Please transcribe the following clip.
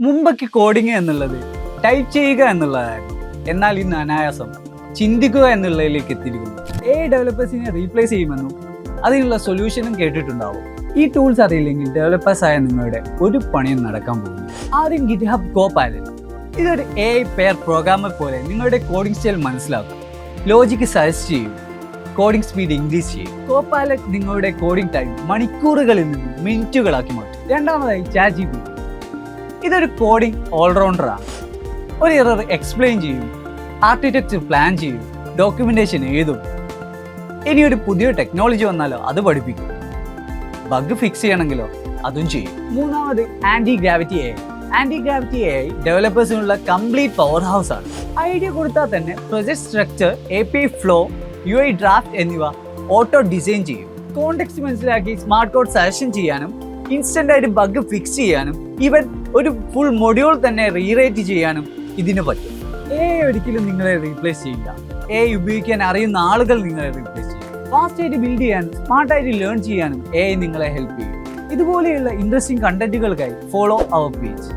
മുമ്പൊക്കെ കോഡിങ് എന്നുള്ളത് ടൈപ്പ് ചെയ്യുക എന്നുള്ളതായിരുന്നു. എന്നാൽ ഇന്ന് അനായാസം ചിന്തിക്കുക എന്നുള്ളതിലേക്ക് എത്തിയിരിക്കുന്നു. ഡെവലപ്പേഴ്സിനെ റീപ്ലേസ് ചെയ്യുമെന്നും അതിനുള്ള സൊല്യൂഷനും കേട്ടിട്ടുണ്ടാവും. ഈ ടൂൾസ് അറിയില്ലെങ്കിൽ ഡെവലപ്പേഴ്സായ നിങ്ങളുടെ ഒരു പണിയും നടക്കാൻ പോകുന്നു. ആദ്യം ഗിറ്റ്ഹബ് കോപൈലറ്റ്. ഇതൊരു പെയർ പ്രോഗ്രാമർ പോലെ നിങ്ങളുടെ കോഡിംഗ് സ്റ്റൈൽ മനസ്സിലാക്കും, ലോജിക്ക് സജസ്റ്റ് ചെയ്യും, കോഡിംഗ് സ്പീഡ് ഇൻക്രീസ് ചെയ്യും. കോപൈലറ്റ് നിങ്ങളുടെ കോഡിംഗ് ടൈം മണിക്കൂറുകളിൽ നിന്ന് മിനിറ്റുകളാക്കി മാറ്റും. രണ്ടാമതായി ChatGPT. ഇതൊരു കോഡിംഗ് ഓൾറൗണ്ടറാണ്. ഒരു എറർ എക്സ്പ്ലെയിൻ ചെയ്യും, ആർക്കിടെക്ചർ പ്ലാൻ ചെയ്യും, ഡോക്യുമെന്റേഷൻ എഴുതും. ഇനി ഒരു പുതിയ ടെക്നോളജി വന്നാലോ അത് പഠിപ്പിക്കും. ബഗ് ഫിക്സ് ചെയ്യണമെങ്കിലോ അതും ചെയ്യും. മൂന്നാമത് ആന്റി ഗ്രാവിറ്റി AI ഡെവലപ്പേഴ്സിനുള്ള കംപ്ലീറ്റ് പവർ ഹൗസ് ആണ്. ഐഡിയ കൊടുത്താൽ തന്നെ project structure, API flow, UI draft എന്നിവ ഓട്ടോ ഡിസൈൻ ചെയ്യും. കോണ്ടെക്സ്റ്റ് മനസ്സിലാക്കി സ്മാർട്ട് കോഡ് സജഷൻ ചെയ്യാനും ഇൻസ്റ്റന്റ് ആയിട്ട് ബഗ് ഫിക്സ് ചെയ്യാനും ഈവൻ ഒരു ഫുൾ മൊഡ്യൂൾ തന്നെ റീറൈറ്റ് ചെയ്യാനും ഇതിന് പറ്റും. ഒരിക്കലും നിങ്ങളെ റീപ്ലേസ് ചെയ്യില്ല. ഉപയോഗിക്കാൻ അറിയുന്ന ആളുകൾ നിങ്ങളെ റീപ്ലേസ് ചെയ്യും. ഫാസ്റ്റ് ആയിട്ട് ബിൽഡ് ചെയ്യാനും സ്മാർട്ടായിട്ട് ലേൺ ചെയ്യാനും നിങ്ങളെ ഹെൽപ്പ് ചെയ്യും. ഇതുപോലെയുള്ള ഇൻട്രസ്റ്റിംഗ് കണ്ടന്റുകൾക്കായി ഫോളോ അവർ പേജ്.